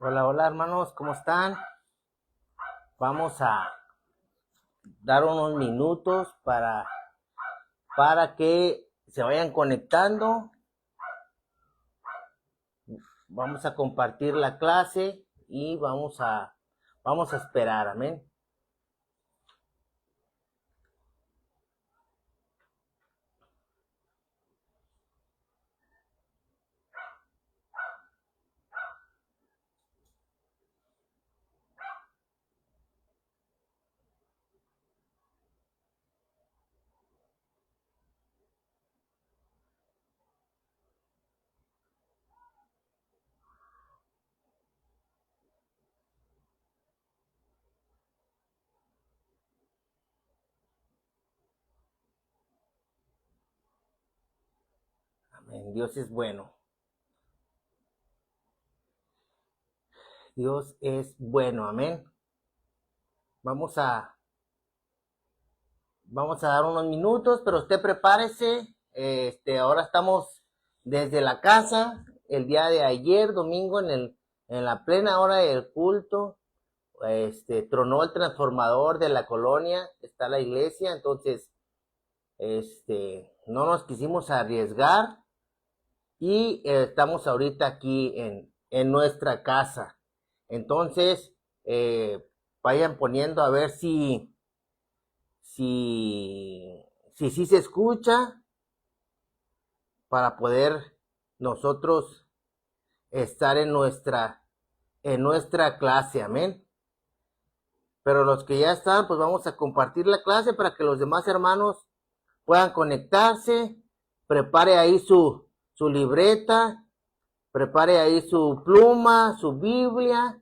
Hola, hola hermanos, ¿cómo están? Vamos a dar unos minutos para que se vayan conectando. Vamos a compartir la clase y vamos a esperar, amén. Amén. Dios es bueno. Dios es bueno, amén. Vamos a dar unos minutos, pero usted prepárese. Ahora estamos desde la casa. El día de ayer, domingo, en la plena hora del culto, tronó el transformador de la colonia, está la iglesia, entonces, no nos quisimos arriesgar y estamos ahorita aquí en nuestra casa. Entonces, vayan poniendo a ver si se escucha para poder nosotros estar en nuestra clase, amén. Pero los que ya están, pues vamos a compartir la clase para que los demás hermanos puedan conectarse. Prepare ahí su libreta, prepare ahí su pluma, su Biblia,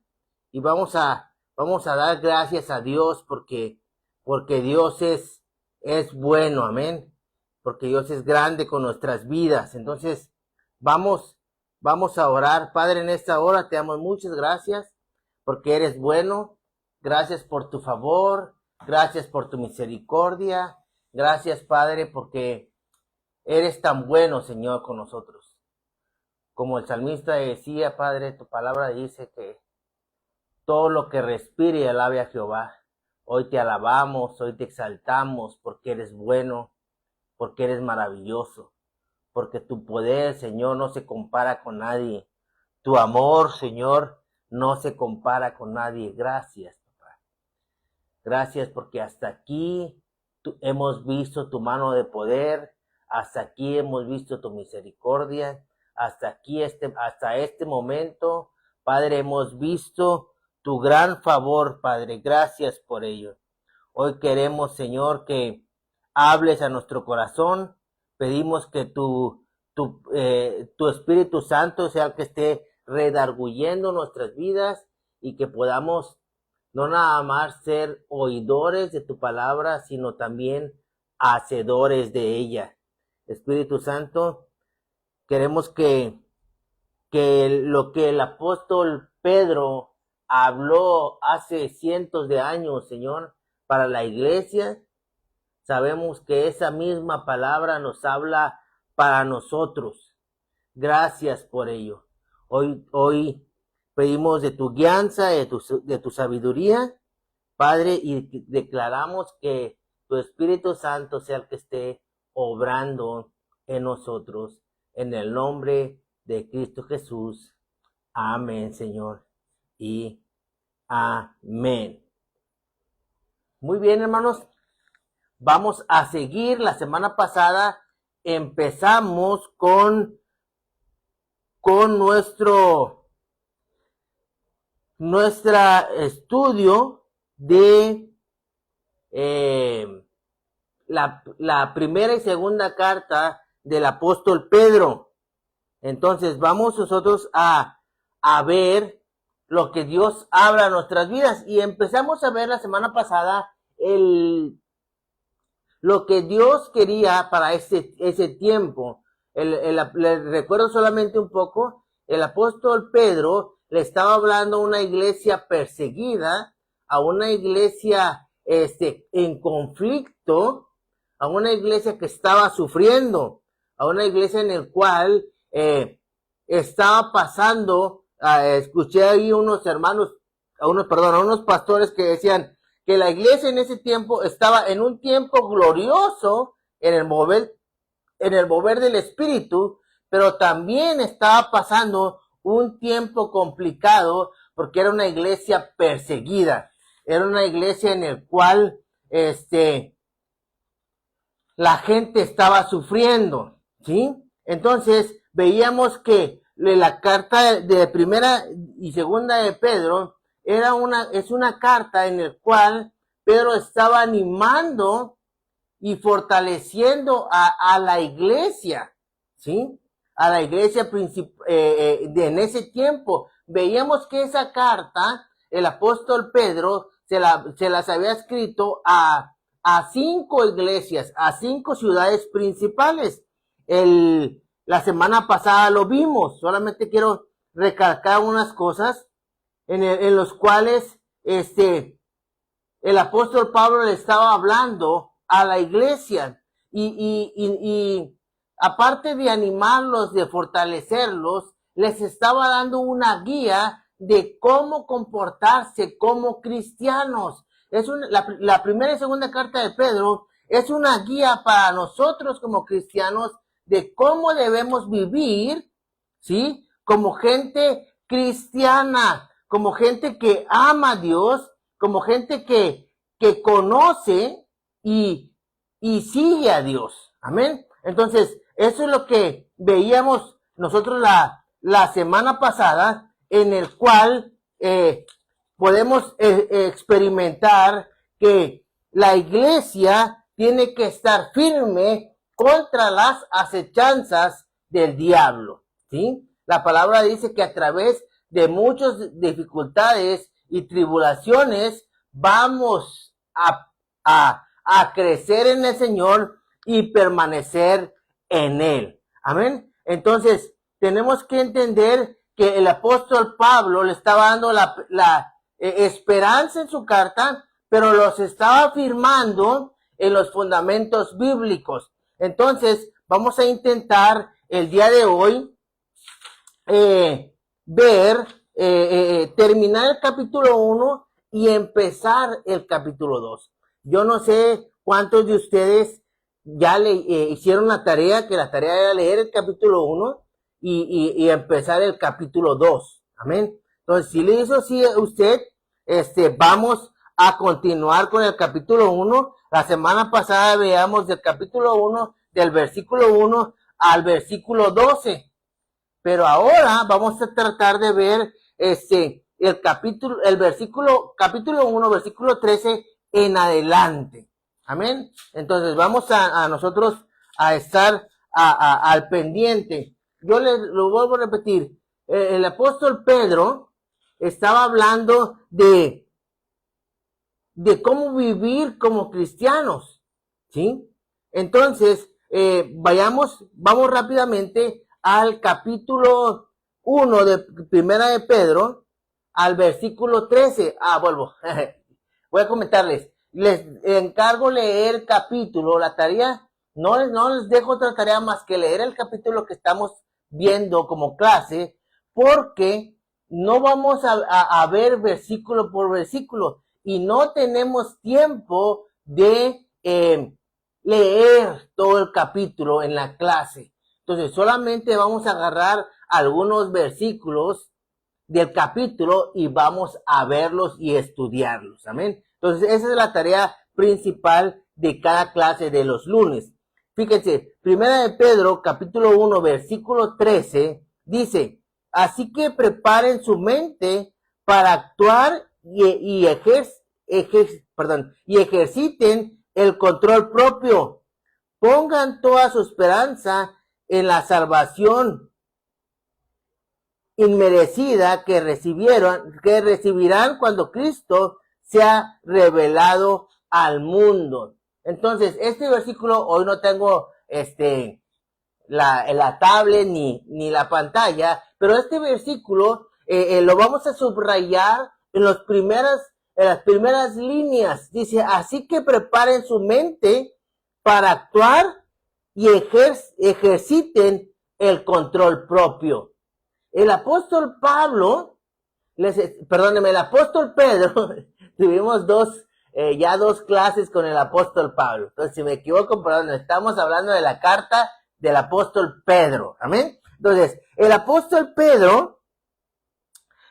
y vamos a dar gracias a Dios porque Dios es bueno, amén. Porque Dios es grande con nuestras vidas. Entonces, vamos a orar. Padre, en esta hora te damos muchas gracias porque eres bueno. Gracias por tu favor, gracias por tu misericordia. Gracias, Padre, porque eres tan bueno, Señor, con nosotros. Como el salmista decía, Padre, tu palabra dice que todo lo que respire y alabe a Jehová. Hoy te alabamos, hoy te exaltamos porque eres bueno, porque eres maravilloso, porque tu poder, Señor, no se compara con nadie. Tu amor, Señor, no se compara con nadie. Gracias, papá. Gracias porque hasta aquí hemos visto tu mano de poder, hasta aquí hemos visto tu misericordia, hasta aquí, hasta este momento, Padre, hemos visto tu gran favor, Padre. Gracias por ello. Hoy queremos, Señor, que hables a nuestro corazón. Pedimos que tu Espíritu Santo sea el que esté redarguyendo nuestras vidas y que podamos no nada más ser oidores de tu palabra, sino también hacedores de ella. Espíritu Santo, queremos que lo que el apóstol Pedro habló hace cientos de años, Señor, para la iglesia, sabemos que esa misma palabra nos habla para nosotros. Gracias por ello. Hoy pedimos de tu guianza, de tu sabiduría, Padre, y declaramos que tu Espíritu Santo sea el que esté obrando en nosotros, en el nombre de Cristo Jesús. Amén, Señor, y amén. Muy bien, hermanos, vamos a seguir. La semana pasada empezamos con nuestro estudio de la primera y segunda carta del apóstol Pedro. Entonces vamos nosotros a ver lo que Dios habla en nuestras vidas, y empezamos a ver la semana pasada lo que Dios quería para ese tiempo. Le recuerdo solamente un poco, el apóstol Pedro le estaba hablando a una iglesia perseguida, a una iglesia en conflicto, a una iglesia que estaba sufriendo, a una iglesia en el cual estaba pasando escuché ahí unos hermanos, a unos pastores que decían que la iglesia en ese tiempo estaba en un tiempo glorioso en el mover del espíritu, pero también estaba pasando un tiempo complicado porque era una iglesia perseguida, era una iglesia en el cual la gente estaba sufriendo, ¿sí? Entonces veíamos que la carta de primera y segunda de Pedro es una carta en la cual Pedro estaba animando y fortaleciendo a la iglesia, ¿sí? A la iglesia en ese tiempo. Veíamos que esa carta, el apóstol Pedro se las había escrito a 5 iglesias, a 5 ciudades principales. La semana pasada lo vimos, solamente quiero recalcar unas cosas en los cuales el apóstol Pablo le estaba hablando a la iglesia y aparte de animarlos, de fortalecerlos, les estaba dando una guía de cómo comportarse como cristianos. La primera y segunda carta de Pedro es una guía para nosotros como cristianos de cómo debemos vivir, ¿sí? Como gente cristiana, como gente que ama a Dios, como gente que conoce y sigue a Dios. Amén. Entonces, eso es lo que veíamos nosotros la semana pasada, en el cual podemos experimentar que la iglesia tiene que estar firme contra las acechanzas del diablo, ¿sí? La palabra dice que a través de muchas dificultades y tribulaciones vamos a crecer en el Señor y permanecer en Él. Amén. Entonces, tenemos que entender que el apóstol Pablo le estaba dando la esperanza en su carta, pero los estaba afirmando en los fundamentos bíblicos. Entonces, vamos a intentar el día de hoy terminar el capítulo 1 y empezar el capítulo 2. Yo no sé cuántos de ustedes ya hicieron la tarea, que la tarea era leer el capítulo 1 y empezar el capítulo 2. Amén. Entonces, si le hizo así usted, vamos a continuar con el capítulo 1. La semana pasada veamos del capítulo 1, del versículo 1 al versículo 12. Pero ahora vamos a tratar de ver capítulo 1, versículo 13 en adelante. Amén. Entonces vamos a nosotros a estar al pendiente. Yo lo vuelvo a repetir. El apóstol Pedro estaba hablando de cómo vivir como cristianos, ¿sí? Entonces, vamos rápidamente al capítulo 1 de Primera de Pedro, al versículo 13. Vuelvo. Voy a comentarles. Les encargo leer el capítulo, la tarea, no les dejo otra tarea más que leer el capítulo que estamos viendo como clase, porque no vamos a ver versículo por versículo y no tenemos tiempo de leer todo el capítulo en la clase. Entonces, solamente vamos a agarrar algunos versículos del capítulo y vamos a verlos y estudiarlos. Amén. Entonces, esa es la tarea principal de cada clase de los lunes. Fíjense, Primera de Pedro, capítulo 1, versículo 13, dice: así que preparen su mente para actuar y ejerciten el control propio. Pongan toda su esperanza en la salvación inmerecida que recibirán cuando Cristo sea revelado al mundo. Entonces, este versículo, hoy no tengo la tablet ni la pantalla, pero este versículo lo vamos a subrayar en las primeras líneas. Dice: así que preparen su mente para actuar y ejerciten el control propio. el apóstol Pablo, el apóstol Pedro, tuvimos ya dos clases con el apóstol Pablo. Entonces, si me equivoco, perdón, estamos hablando de la carta del apóstol Pedro. Amén. Entonces, el apóstol Pedro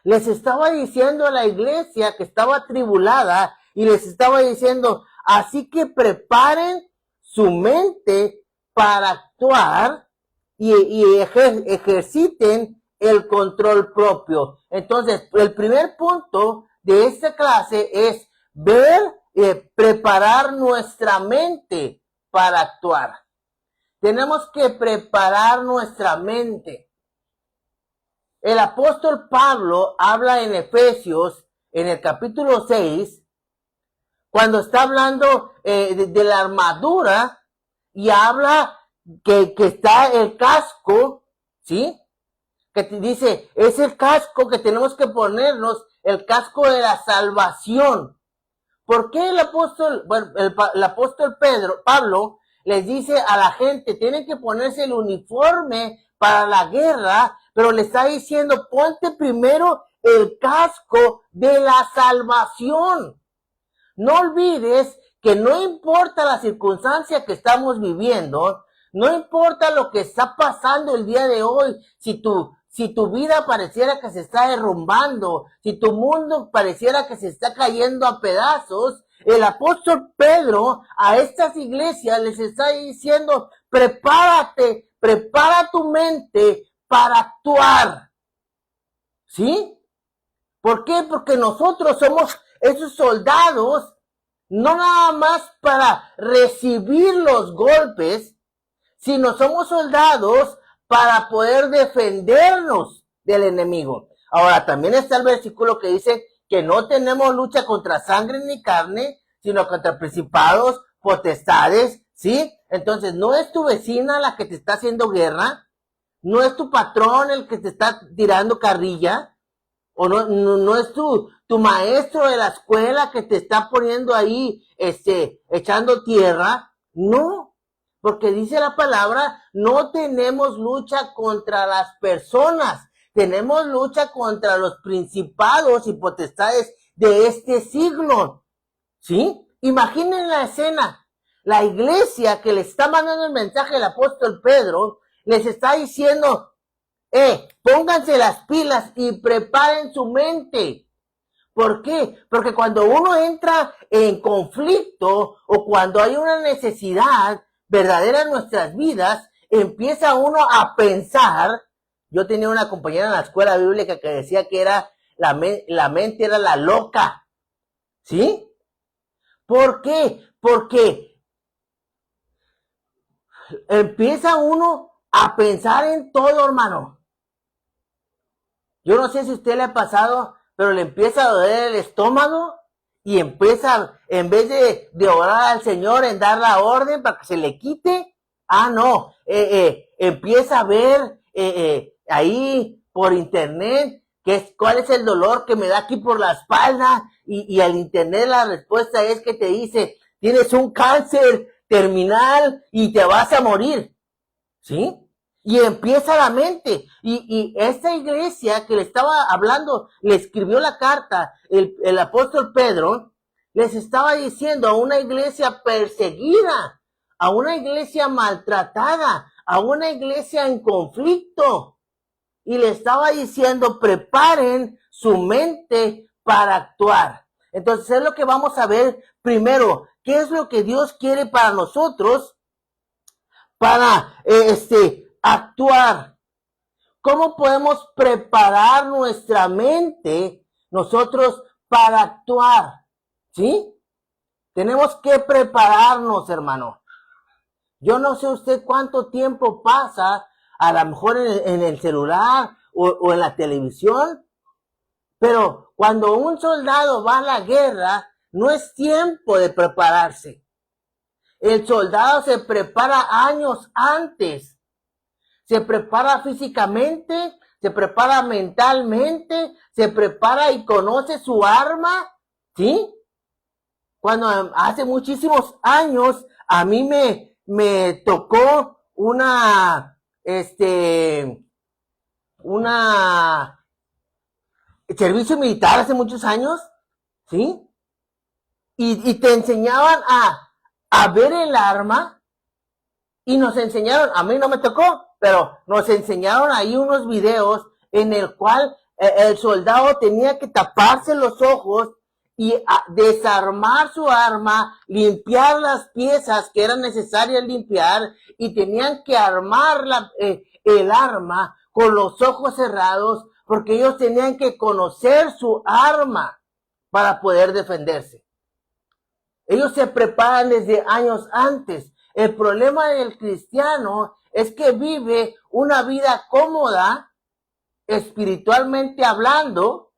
les estaba diciendo a la iglesia que estaba atribulada y les estaba diciendo, así que preparen su mente para actuar y ejerciten el control propio. Entonces, el primer punto de esta clase es preparar nuestra mente para actuar. Tenemos que preparar nuestra mente. El apóstol Pablo habla en Efesios, en el capítulo 6, cuando está hablando de la armadura, y habla que está el casco, ¿sí? Que te dice, es el casco que tenemos que ponernos, el casco de la salvación. ¿Por qué el apóstol Pablo, les dice a la gente, tienen que ponerse el uniforme para la guerra, pero le está diciendo, ponte primero el casco de la salvación? No olvides que no importa la circunstancia que estamos viviendo, no importa lo que está pasando el día de hoy, si tu vida pareciera que se está derrumbando, si tu mundo pareciera que se está cayendo a pedazos, el apóstol Pedro a estas iglesias les está diciendo, prepárate, prepara tu mente para actuar. ¿Sí? ¿Por qué? Porque nosotros somos esos soldados, no nada más para recibir los golpes, sino somos soldados para poder defendernos del enemigo. Ahora, también está el versículo que dice que no tenemos lucha contra sangre ni carne, sino contra principados, potestades, ¿sí? Entonces, no es tu vecina la que te está haciendo guerra, no es tu patrón el que te está tirando carrilla, o no es tu maestro de la escuela que te está poniendo ahí, echando tierra. No, porque dice la palabra, no tenemos lucha contra las personas, tenemos lucha contra los principados y potestades de este siglo. ¿Sí? Imaginen la escena, la iglesia que le está mandando el mensaje al apóstol Pedro, les está diciendo, pónganse las pilas y preparen su mente. ¿Por qué? Porque cuando uno entra en conflicto o cuando hay una necesidad verdadera en nuestras vidas, empieza uno a pensar. Yo tenía una compañera en la escuela bíblica que decía que era la mente era la loca. ¿Sí? ¿Por qué? Porque empieza uno a pensar en todo, hermano. Yo no sé si a usted le ha pasado, pero le empieza a doler el estómago y empieza, en vez de orar al Señor en dar la orden para que se le quite, no, empieza a ver ahí por internet cuál es el dolor que me da aquí por la espalda, y al internet la respuesta es que te dice, tienes un cáncer terminal y te vas a morir, ¿sí? Y empieza la mente. Y esta iglesia que le estaba hablando, le escribió la carta, el apóstol Pedro, les estaba diciendo a una iglesia perseguida, a una iglesia maltratada, a una iglesia en conflicto. Y le estaba diciendo, preparen su mente para actuar. Entonces es lo que vamos a ver primero. ¿Qué es lo que Dios quiere para nosotros? Para actuar. ¿Cómo podemos preparar nuestra mente nosotros para actuar? ¿Sí? Tenemos que prepararnos, hermano. Yo no sé usted cuánto tiempo pasa, a lo mejor en el celular o en la televisión, pero cuando un soldado va a la guerra, no es tiempo de prepararse. El soldado se prepara años antes. Se prepara físicamente, se prepara mentalmente, se prepara y conoce su arma, ¿sí? Cuando hace muchísimos años a mí me tocó una servicio militar hace muchos años, ¿sí? Y te enseñaban a ver el arma y nos enseñaron, a mí no me tocó, pero nos enseñaron ahí unos videos en el cual el soldado tenía que taparse los ojos y desarmar su arma, limpiar las piezas que eran necesarias limpiar y tenían que armar el arma con los ojos cerrados porque ellos tenían que conocer su arma para poder defenderse. Ellos se preparan desde años antes. El problema del cristiano es que vive una vida cómoda, espiritualmente hablando,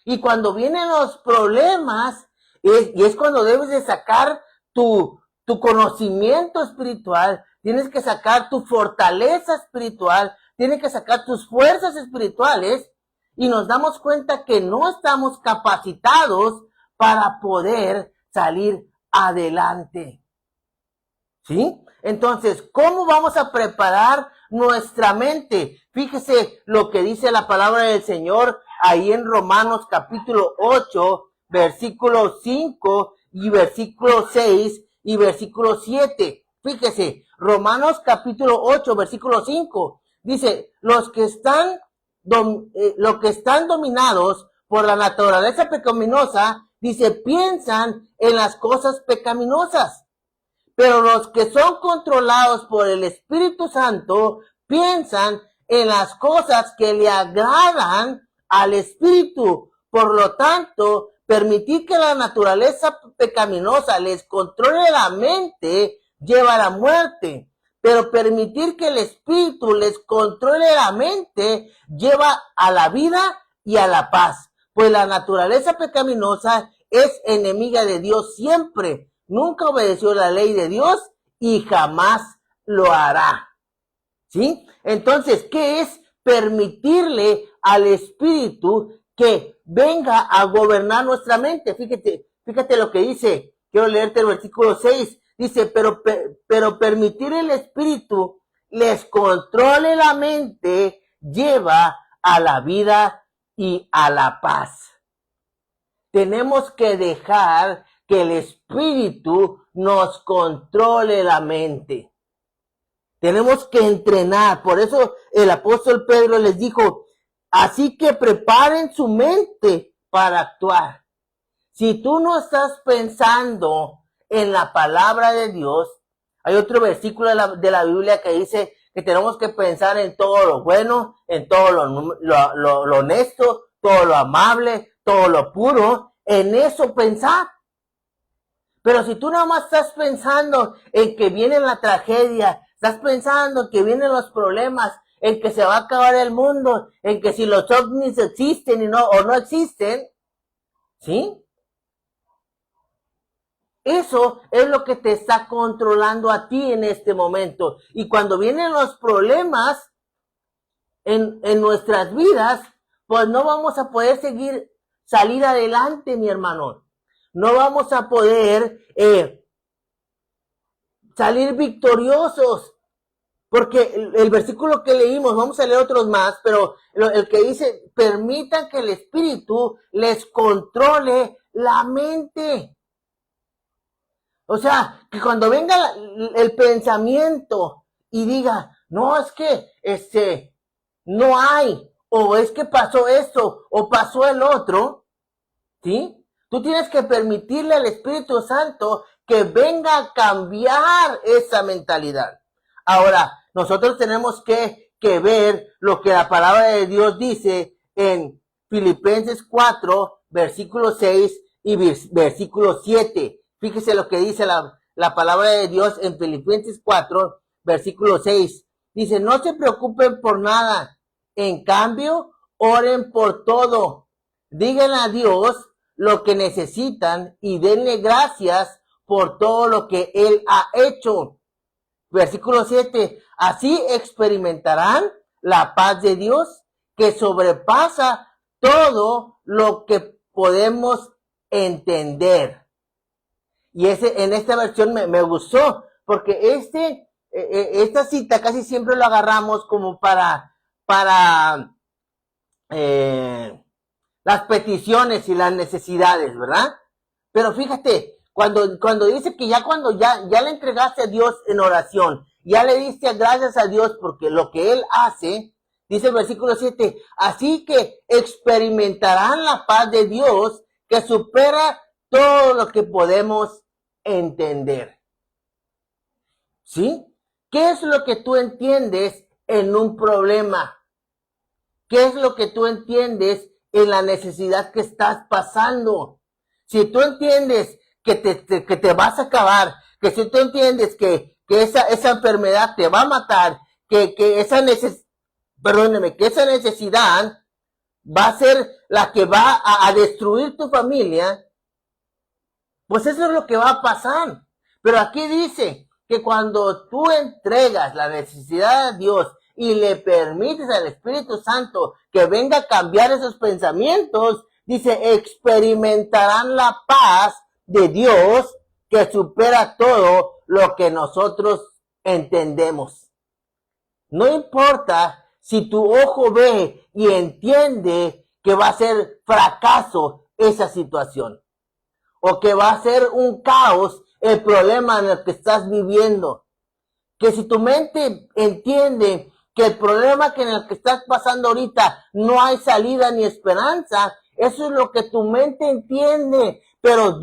y cuando vienen los problemas, y es cuando debes de sacar tu conocimiento espiritual, tienes que sacar tu fortaleza espiritual, tienes que sacar tus fuerzas espirituales, y nos damos cuenta que no estamos capacitados para poder salir adelante. ¿Sí? Entonces, ¿cómo vamos a preparar nuestra mente? Fíjese lo que dice la palabra del Señor ahí en Romanos capítulo 8, versículo 5 y versículo 6 y versículo 7. Fíjese, Romanos capítulo 8, versículo 5. Dice, los que están dominados por la naturaleza pecaminosa, dice, piensan en las cosas pecaminosas. Pero los que son controlados por el Espíritu Santo piensan en las cosas que le agradan al Espíritu. Por lo tanto, permitir que la naturaleza pecaminosa les controle la mente lleva a la muerte. Pero permitir que el Espíritu les controle la mente lleva a la vida y a la paz. Pues la naturaleza pecaminosa es enemiga de Dios siempre. Nunca obedeció la ley de Dios y jamás lo hará. ¿Sí? Entonces, ¿qué es permitirle al Espíritu que venga a gobernar nuestra mente? Fíjate lo que dice. Quiero leerte el versículo 6. Dice, pero permitir el Espíritu les controle la mente lleva a la vida y a la paz. Tenemos que dejar que el Espíritu nos controle la mente. Tenemos que entrenar. Por eso el apóstol Pedro les dijo, así que preparen su mente para actuar. Si tú no estás pensando en la palabra de Dios, hay otro versículo de la Biblia que dice que tenemos que pensar en todo lo bueno, en todo lo honesto, todo lo amable, todo lo puro, en eso pensar. Pero si tú nada más estás pensando en que viene la tragedia, estás pensando en que vienen los problemas, en que se va a acabar el mundo, en que si los ovnis existen o no existen, ¿sí? Eso es lo que te está controlando a ti en este momento. Y cuando vienen los problemas en nuestras vidas, pues no vamos a poder salir adelante, mi hermano. No vamos a poder salir victoriosos. Porque el versículo que leímos, vamos a leer otros más, pero el que dice, permitan que el Espíritu les controle la mente. O sea, que cuando venga el pensamiento y diga, no, es que no hay, o es que pasó esto, o pasó el otro, ¿sí? Tú tienes que permitirle al Espíritu Santo que venga a cambiar esa mentalidad. Ahora, nosotros tenemos que ver lo que la palabra de Dios dice en Filipenses 4, versículo 6 y versículo 7. Fíjese lo que dice la palabra de Dios en Filipenses 4, versículo 6. Dice, no se preocupen por nada. En cambio, oren por todo. Digan a Dios lo que necesitan y denle gracias por todo lo que Él ha hecho. Versículo 7. Así experimentarán la paz de Dios que sobrepasa todo lo que podemos entender. Y en esta versión me gustó, porque esta cita casi siempre lo agarramos como para para las peticiones y las necesidades, ¿verdad? Pero fíjate, cuando dice que cuando ya le entregaste a Dios en oración, ya le diste gracias a Dios porque lo que Él hace, dice el versículo 7, así que experimentarán la paz de Dios que supera todo lo que podemos entender. ¿Sí? ¿Qué es lo que tú entiendes en un problema? ¿Qué es lo que tú entiendes en la necesidad que estás pasando? Si tú entiendes que te vas a acabar, que si tú entiendes que esa enfermedad te va a matar, que esa necesidad va a ser la que va a destruir tu familia, pues eso es lo que va a pasar. Pero aquí dice que cuando tú entregas la necesidad a Dios y le permites al Espíritu Santo que venga a cambiar esos pensamientos, dice, experimentarán la paz de Dios que supera todo lo que nosotros entendemos. No importa si tu ojo ve y entiende que va a ser fracaso esa situación, o que va a ser un caos el problema en el que estás viviendo. Que si tu mente entiende que el problema en el que estás pasando ahorita no hay salida ni esperanza, eso es lo que tu mente entiende. Pero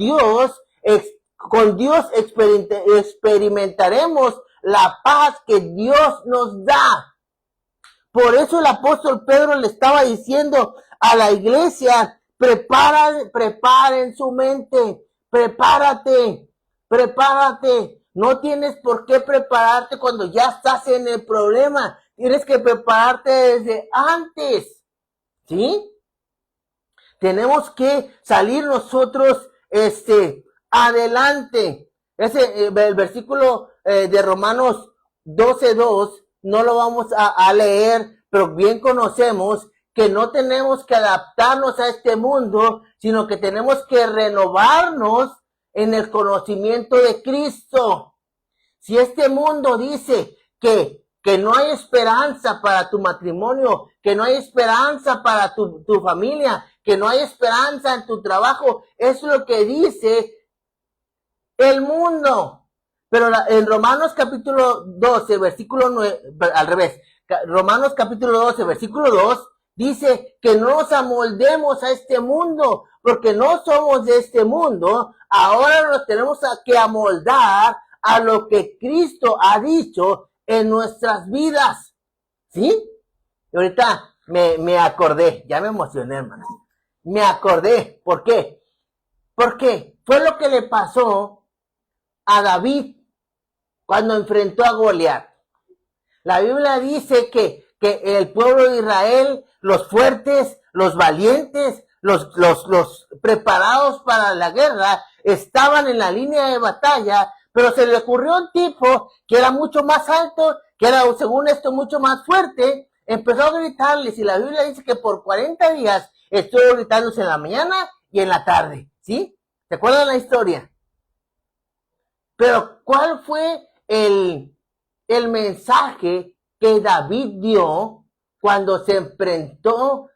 con Dios experimentaremos la paz que Dios nos da. Por eso el apóstol Pedro le estaba diciendo a la iglesia, preparen su mente, prepárate. No tienes por qué prepararte cuando ya estás en el problema. Tienes que prepararte desde antes. ¿Sí? Tenemos que salir nosotros adelante. El versículo de Romanos 12:2 no lo vamos a leer, pero bien conocemos que no tenemos que adaptarnos a este mundo, sino que tenemos que renovarnos en el conocimiento de Cristo. Si este mundo dice que no hay esperanza para tu matrimonio, que no hay esperanza para tu familia, que no hay esperanza en tu trabajo, es lo que dice el mundo. Pero en Romanos capítulo 12, versículo 9, al revés, Romanos capítulo 12, versículo 2, dice que no nos amoldemos a este mundo, porque no somos de este mundo, ahora nos tenemos que amoldar a lo que Cristo ha dicho en nuestras vidas. ¿Sí? Y ahorita me acordé, ya me emocioné, hermanos. Me acordé, ¿por qué? Porque fue lo que le pasó a David cuando enfrentó a Goliat. La Biblia dice que el pueblo de Israel, los fuertes, los valientes, los preparados para la guerra, estaban en la línea de batalla, pero se le ocurrió un tipo que era mucho más alto, que era, según esto, mucho más fuerte, empezó a gritarles, y la Biblia dice que por 40 días estuvo gritándose en la mañana y en la tarde, ¿sí? ¿Se acuerdan la historia? Pero, ¿cuál fue el mensaje que David dio cuando se enfrentó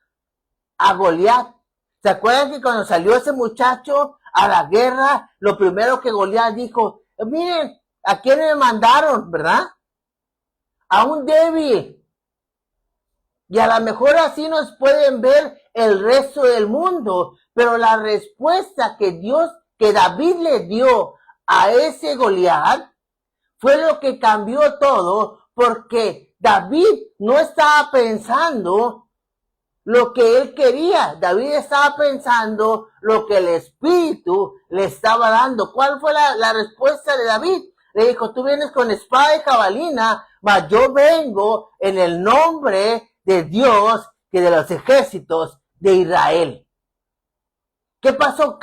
a Goliat? ¿Se acuerdan que cuando salió ese muchacho a la guerra, lo primero que Goliat dijo, miren, ¿a quién me mandaron, verdad? A un débil. Y a lo mejor así nos pueden ver el resto del mundo, pero la respuesta que David le dio a ese Goliat fue lo que cambió todo, porque David no estaba pensando lo que él quería. David estaba pensando lo que el Espíritu le estaba dando. ¿Cuál fue la respuesta de David? Le dijo, tú vienes con espada y jabalina, mas yo vengo en el nombre de Dios, que de los ejércitos de Israel. ¿Qué pasó?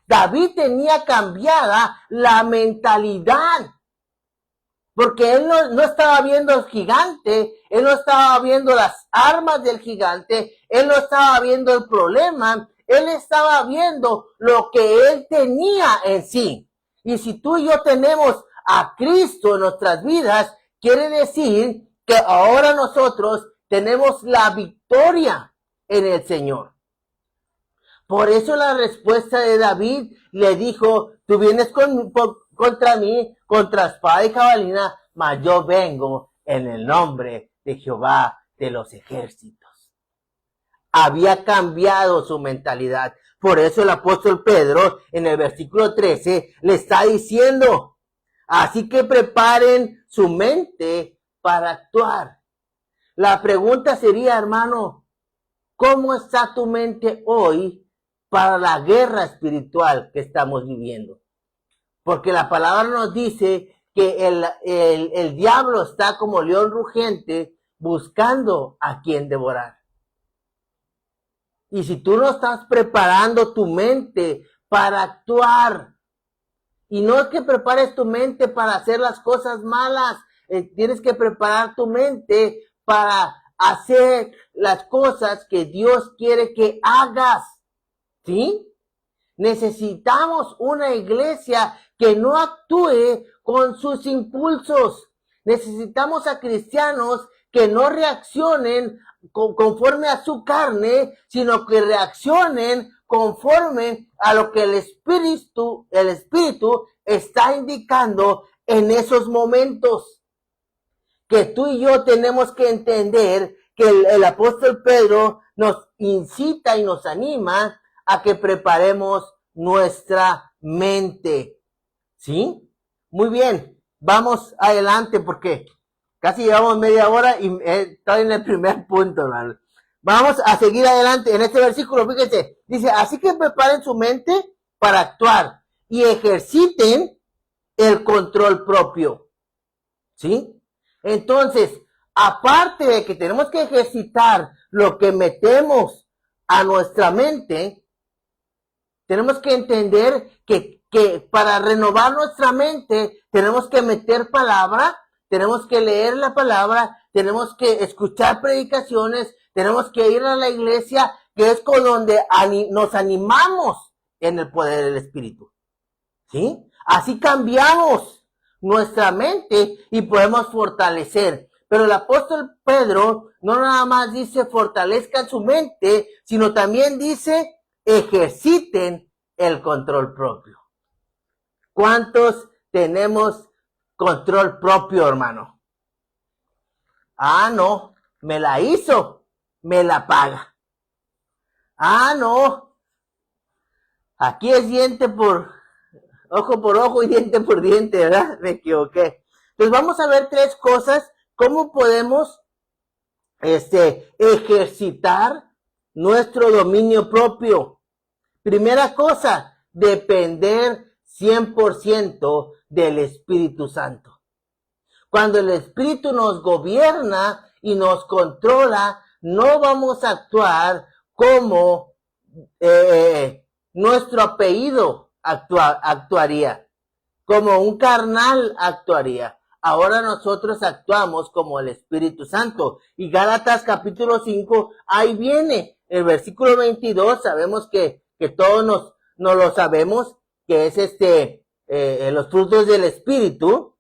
David tenía cambiada la mentalidad. Porque él no estaba viendo al gigante, él no estaba viendo las armas del gigante, él no estaba viendo el problema, él estaba viendo lo que él tenía en sí. Y si tú y yo tenemos a Cristo en nuestras vidas, quiere decir que ahora nosotros tenemos la victoria en el Señor. Por eso la respuesta de David le dijo, tú vienes contra mí, contra espada y jabalina, mas yo vengo en el nombre de Jehová de los ejércitos. Había cambiado su mentalidad. Por eso el apóstol Pedro en el versículo 13 le está diciendo, así que preparen su mente para actuar. La pregunta sería, hermano, ¿cómo está tu mente hoy para la guerra espiritual que estamos viviendo? Porque la palabra nos dice que el diablo está como león rugiente buscando a quien devorar. Y si tú no estás preparando tu mente para actuar, y no es que prepares tu mente para hacer las cosas malas, tienes que preparar tu mente para hacer las cosas que Dios quiere que hagas, ¿sí? Necesitamos una iglesia que no actúe con sus impulsos. Necesitamos a cristianos que no reaccionen conforme a su carne, sino que reaccionen conforme a lo que el Espíritu está indicando en esos momentos. Que tú y yo tenemos que entender que el apóstol Pedro nos incita y nos anima a que preparemos nuestra mente. ¿Sí? Muy bien, vamos adelante porque casi llevamos media hora y estoy en el primer punto, hermano. Vamos a seguir adelante en este versículo, fíjense, dice, así que preparen su mente para actuar y ejerciten el control propio. ¿Sí? Entonces, aparte de que tenemos que ejercitar lo que metemos a nuestra mente, tenemos que entender que para renovar nuestra mente tenemos que meter palabra, tenemos que leer la palabra, tenemos que escuchar predicaciones, tenemos que ir a la iglesia, que es con donde nos animamos en el poder del Espíritu. ¿Sí? Así cambiamos nuestra mente y podemos fortalecer. Pero el apóstol Pedro no nada más dice fortalezcan su mente, sino también dice ejerciten el control propio. ¿Cuántos tenemos control propio, hermano? Ah, no, me la hizo, me la paga. Ah, no, aquí es diente por ojo y diente por diente, ¿verdad? Me equivoqué. Entonces vamos a ver 3 cosas, cómo podemos ejercitar nuestro dominio propio. Primera cosa, depender 100% del Espíritu Santo. Cuando el Espíritu nos gobierna y nos controla, no vamos a actuar como nuestro apellido actuaría, como un carnal actuaría. Ahora nosotros actuamos como el Espíritu Santo. Y Gálatas capítulo 5, ahí viene el versículo 22, sabemos que todos nos lo sabemos, que es los frutos del Espíritu.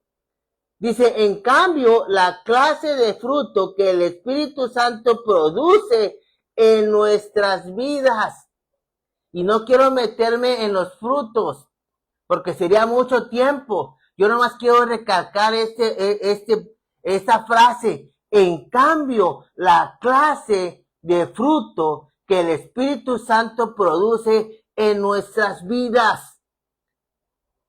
Dice, en cambio, la clase de fruto que el Espíritu Santo produce en nuestras vidas. Y no quiero meterme en los frutos, porque sería mucho tiempo. Yo nomás quiero recalcar esta frase. En cambio, la clase de fruto que el Espíritu Santo produce en nuestras vidas.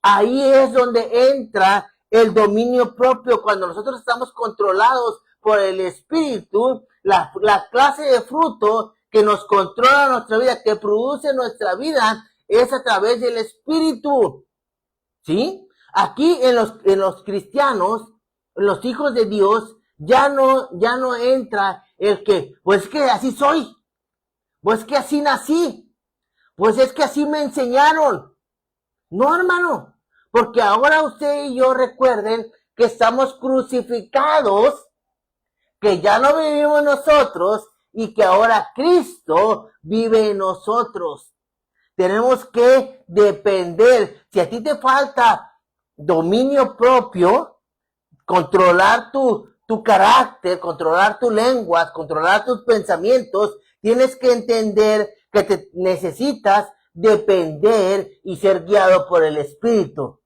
Ahí es donde entra el dominio propio. Cuando nosotros estamos controlados por el Espíritu, la clase de fruto que nos controla nuestra vida, que produce nuestra vida, es a través del Espíritu. ¿Sí? Aquí en los cristianos, en los hijos de Dios, ya no entra el que, pues que así soy, pues que así nací, pues es que así me enseñaron. No, hermano, porque ahora usted y yo recuerden que estamos crucificados, que ya no vivimos nosotros y que ahora Cristo vive en nosotros. Tenemos que depender. Si a ti te falta dominio propio, controlar tu tu carácter, controlar tu lengua, controlar tus pensamientos, tienes que entender que te necesitas depender y ser guiado por el Espíritu.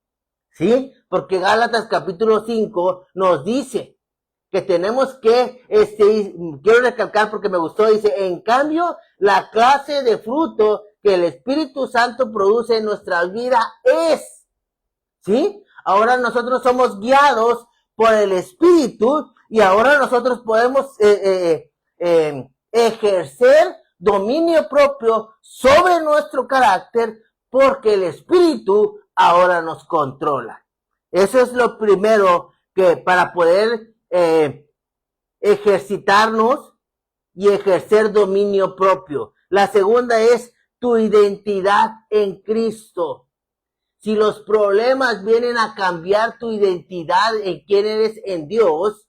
¿Sí? Porque Gálatas capítulo 5 nos dice que tenemos que, quiero recalcar porque me gustó, dice, en cambio, la clase de fruto que el Espíritu Santo produce en nuestra vida es, ¿sí? Ahora nosotros somos guiados por el Espíritu y ahora nosotros podemos ejercer dominio propio sobre nuestro carácter porque el Espíritu ahora nos controla. Eso es lo primero que para poder ejercitarnos y ejercer dominio propio. La segunda es tu identidad en Cristo. Si los problemas vienen a cambiar tu identidad en quién eres en Dios,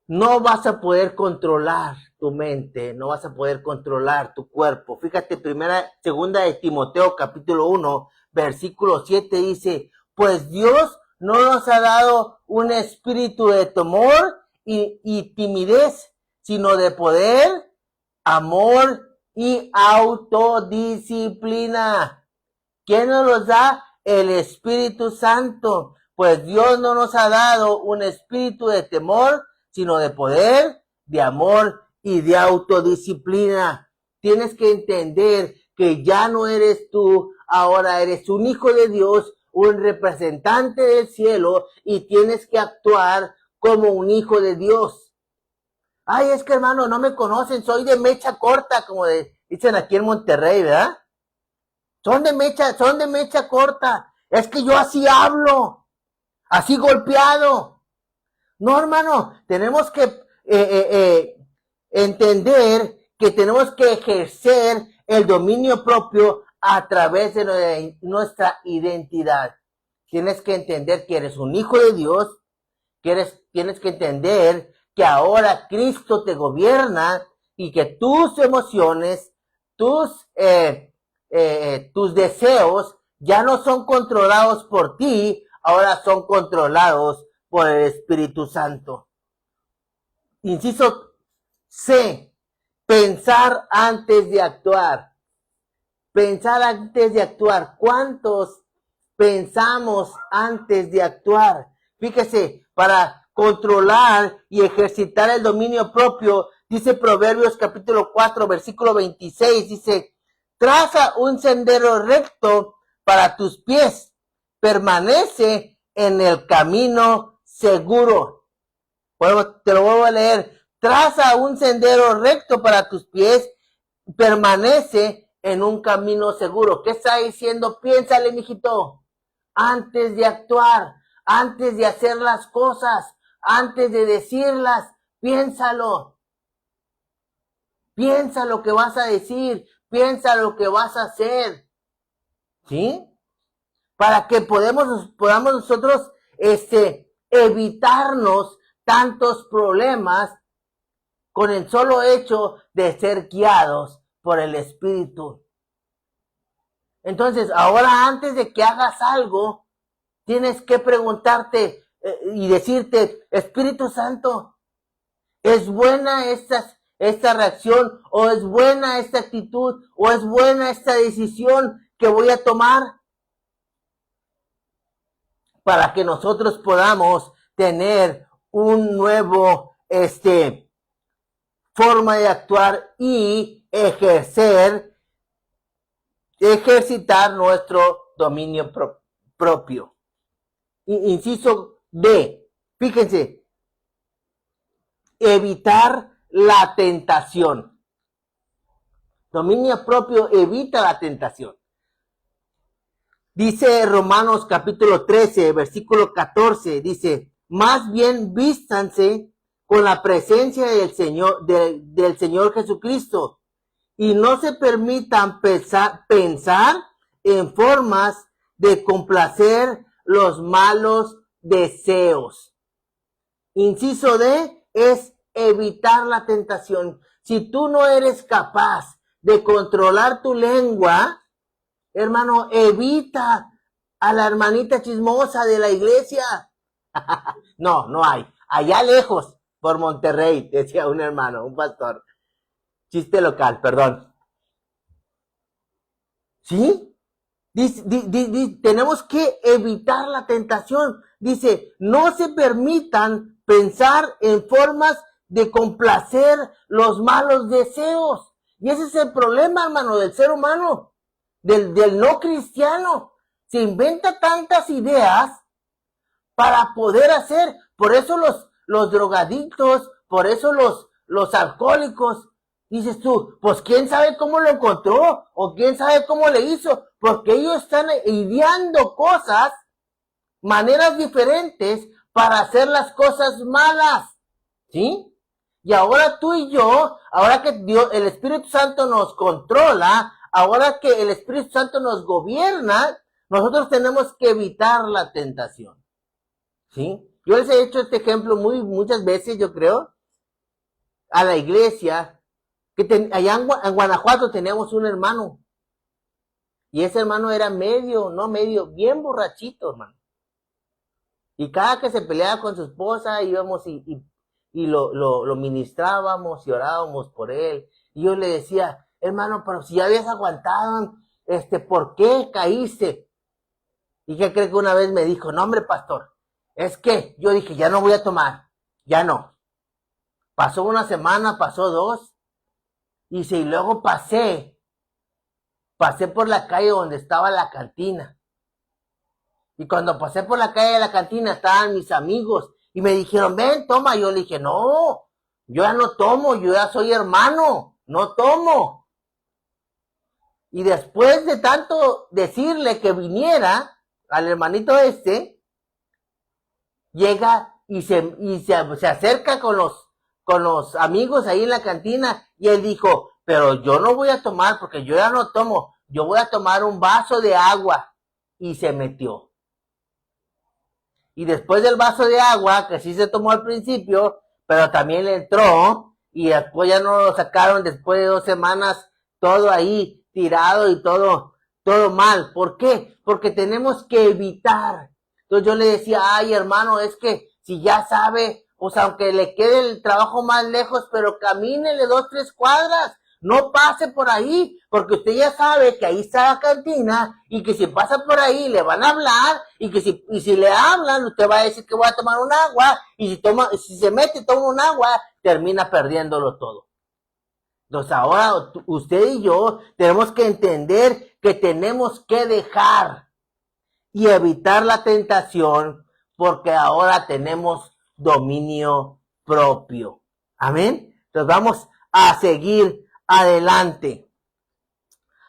no vas a poder controlar tu mente, no vas a poder controlar tu cuerpo. Fíjate, segunda de Timoteo, capítulo 1, versículo 7 dice, pues Dios no nos ha dado un espíritu de temor y timidez, sino de poder, amor y autodisciplina. ¿Quién nos los da? El Espíritu Santo. Pues Dios no nos ha dado un espíritu de temor, sino de poder, de amor y de autodisciplina. Tienes que entender que ya no eres tú, ahora eres un hijo de Dios, un representante del cielo y tienes que actuar como un hijo de Dios. Ay, es que hermano, no me conocen, soy de mecha corta, como dicen aquí en Monterrey, ¿verdad? Son de mecha corta. Es que yo así hablo, así golpeado. No, hermano, tenemos que entender que tenemos que ejercer el dominio propio a través de nuestra identidad. Tienes que entender que eres un hijo de Dios, tienes que entender que ahora Cristo te gobierna y que tus emociones, tus deseos ya no son controlados por ti, ahora son controlados por el Espíritu Santo. Inciso C, pensar antes de actuar. Pensar antes de actuar. ¿Cuántos pensamos antes de actuar? Fíjese, para controlar y ejercitar el dominio propio, dice Proverbios capítulo 4, versículo 26, dice, traza un sendero recto para tus pies, permanece en el camino seguro. Te lo vuelvo a leer. Traza un sendero recto para tus pies, permanece en un camino seguro. ¿Qué está diciendo? Piénsale, mijito. Antes de actuar, antes de hacer las cosas, antes de decirlas, piénsalo. Piensa lo que vas a decir, piensa lo que vas a hacer. ¿Sí? Para que podamos nosotros evitarnos tantos problemas con el solo hecho de ser guiados por el Espíritu. Entonces, ahora antes de que hagas algo, tienes que preguntarte y decirte, Espíritu Santo, ¿es buena esta reacción? ¿O es buena esta actitud? ¿O es buena esta decisión que voy a tomar? Para que nosotros podamos tener un nuevo, forma de actuar y ejercitar nuestro dominio propio. Inciso D, fíjense, evitar la tentación. Dominio propio evita la tentación. Dice Romanos capítulo 13, versículo 14, dice, más bien vístanse con la presencia del Señor Jesucristo y no se permitan pensar en formas de complacer los malos deseos. Inciso D es evitar la tentación. Si tú no eres capaz de controlar tu lengua, hermano, evita a la hermanita chismosa de la iglesia. No, no hay. Allá lejos, por Monterrey, decía un hermano, un pastor. Chiste local, perdón. ¿Sí? Tenemos que evitar la tentación. Dice, no se permitan pensar en formas de complacer los malos deseos. Y ese es el problema, hermano, del ser humano, del no cristiano. Se inventa tantas ideas para poder hacer. Por eso los drogadictos, por eso los alcohólicos. Dices tú, pues quién sabe cómo lo encontró o quién sabe cómo le hizo, porque ellos están ideando cosas, maneras diferentes para hacer las cosas malas, ¿sí? Y ahora tú y yo, ahora que Dios, el Espíritu Santo nos controla, ahora que el Espíritu Santo nos gobierna, nosotros tenemos que evitar la tentación, ¿sí? Yo les he hecho este ejemplo muchas veces, yo creo, a la iglesia, que allá en Guanajuato teníamos un hermano, y ese hermano era bien borrachito, hermano. Y cada que se peleaba con su esposa, íbamos y lo ministrábamos y orábamos por él. Y yo le decía, hermano, pero si ya habías aguantado, ¿por qué caíste? ¿Y qué cree que una vez me dijo? No, hombre, pastor, es que yo dije, ya no voy a tomar, ya no. Pasó una semana, pasó dos, y luego pasé por la calle donde estaba la cantina. Y cuando pasé por la calle de la cantina estaban mis amigos y me dijeron, ven, toma. Yo le dije, no, yo ya no tomo, yo ya soy hermano, no tomo. Y después de tanto decirle que viniera al hermanito llega y se acerca con los amigos ahí en la cantina y él dijo, pero yo no voy a tomar porque yo ya no tomo, yo voy a tomar un vaso de agua. Y se metió. Y después del vaso de agua, que sí se tomó al principio, pero también le entró, y después ya no lo sacaron después de 2 semanas, todo ahí tirado y todo mal. ¿Por qué? Porque tenemos que evitar. Entonces yo le decía, ay hermano, es que si ya sabe, pues aunque le quede el trabajo más lejos, pero camínele 2, 3 cuadras. No pase por ahí, porque usted ya sabe que ahí está la cantina y que si pasa por ahí le van a hablar y que si le hablan usted va a decir que voy a tomar un agua y si se mete y toma un agua termina perdiéndolo todo. Entonces ahora usted y yo tenemos que entender que tenemos que dejar y evitar la tentación porque ahora tenemos dominio propio. Amén. Entonces vamos a seguir adelante.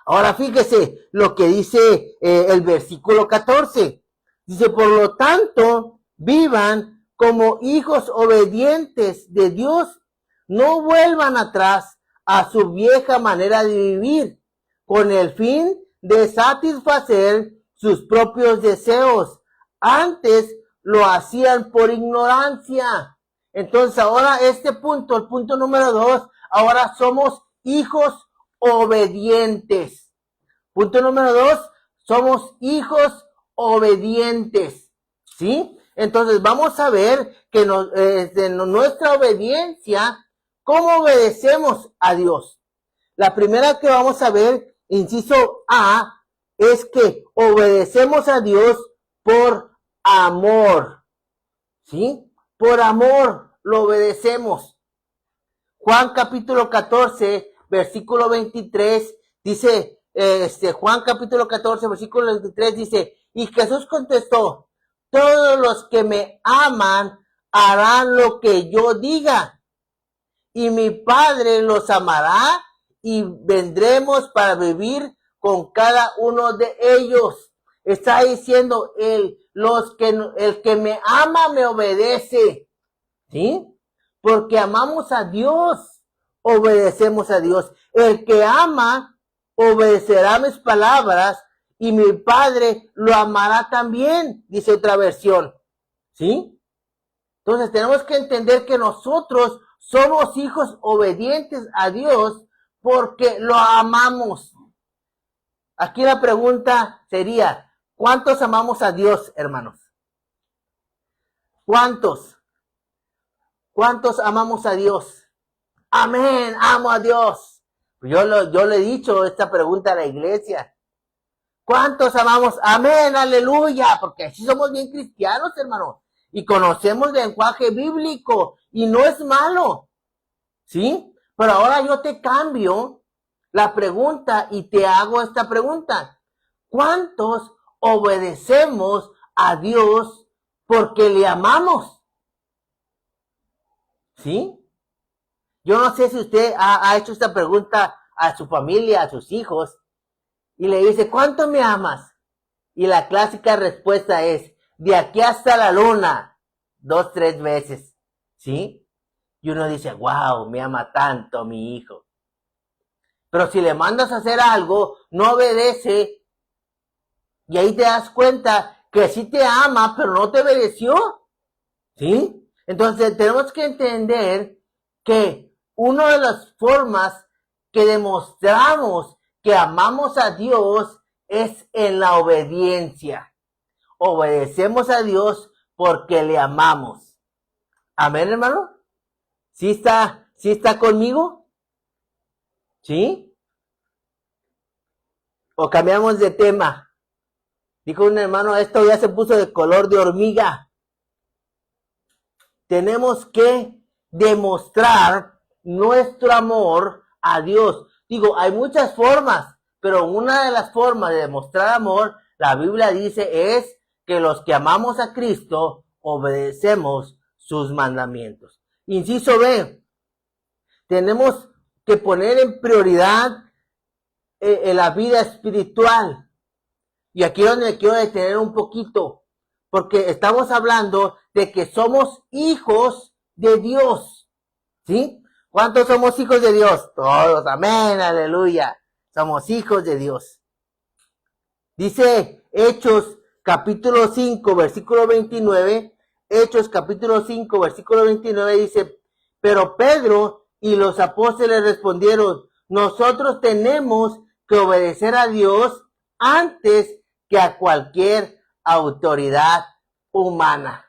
Ahora fíjese lo que dice el versículo 14. Dice, por lo tanto, vivan como hijos obedientes de Dios. No vuelvan atrás a su vieja manera de vivir con el fin de satisfacer sus propios deseos. Antes lo hacían por ignorancia. Entonces ahora el punto número 2, ahora somos hijos obedientes. Punto número 2, somos hijos obedientes, ¿sí? Entonces vamos a ver que nuestra obediencia, ¿cómo obedecemos a Dios? La primera que vamos a ver, inciso A, es que obedecemos a Dios por amor, ¿sí? Por amor lo obedecemos. Juan capítulo 14, versículo 23, dice, Juan capítulo 14, versículo 23 dice, y Jesús contestó, todos los que me aman harán lo que yo diga, y mi Padre los amará, y vendremos para vivir con cada uno de ellos. Está diciendo el que me ama me obedece, ¿sí? Porque amamos a Dios, obedecemos a Dios. El que ama, obedecerá mis palabras y mi Padre lo amará también, dice otra versión, ¿sí? Entonces tenemos que entender que nosotros somos hijos obedientes a Dios porque lo amamos. Aquí la pregunta sería, ¿cuántos amamos a Dios, hermanos? ¿Cuántos? ¿Cuántos amamos a Dios? Amén, amo a Dios. Yo le he dicho esta pregunta a la iglesia. ¿Cuántos amamos? Amén, aleluya, porque así somos bien cristianos, hermano. Y conocemos el lenguaje bíblico y no es malo, ¿sí? Pero ahora yo te cambio la pregunta y te hago esta pregunta. ¿Cuántos obedecemos a Dios porque le amamos? ¿Sí? Yo no sé si usted ha hecho esta pregunta a su familia, a sus hijos, y le dice, ¿cuánto me amas? Y la clásica respuesta es, de aquí hasta la luna, 2, 3 veces, ¿sí? Y uno dice, wow, me ama tanto mi hijo. Pero si le mandas a hacer algo, no obedece, y ahí te das cuenta que sí te ama, pero no te obedeció, ¿sí? Entonces tenemos que entender que una de las formas que demostramos que amamos a Dios es en la obediencia. Obedecemos a Dios porque le amamos. Amén, hermano. ¿Sí está conmigo? ¿Sí? ¿O cambiamos de tema? Dijo un hermano, esto ya se puso de color de hormiga. Tenemos que demostrar nuestro amor a Dios. Digo, hay muchas formas, pero una de las formas de demostrar amor, la Biblia dice, es que los que amamos a Cristo obedecemos sus mandamientos. Inciso B, tenemos que poner en prioridad la vida espiritual. Y aquí es donde quiero detener un poquito, porque estamos hablando de que somos hijos de Dios, ¿sí? ¿Cuántos somos hijos de Dios? Todos, amén, aleluya. Somos hijos de Dios. Dice Hechos capítulo 5, versículo 29, Hechos capítulo 5, versículo 29 dice, pero Pedro y los apóstoles respondieron, nosotros tenemos que obedecer a Dios antes que a cualquier autoridad humana.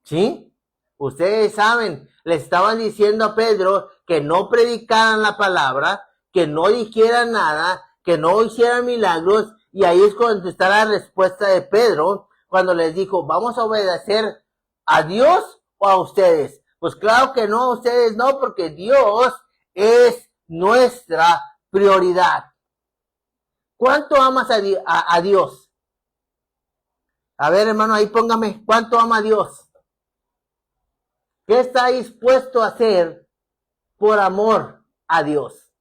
¿Sí? Ustedes saben, le estaban diciendo a Pedro que no predicaran la palabra, que no dijeran nada, que no hicieran milagros, y ahí es cuando está la respuesta de Pedro, cuando les dijo, ¿vamos a obedecer a Dios o a ustedes? Pues claro que no, a ustedes no, porque Dios es nuestra prioridad. ¿Cuánto amas a Dios? A ver, hermano, ahí póngame, ¿cuánto ama a Dios? ¿Qué está dispuesto a hacer por amor a Dios?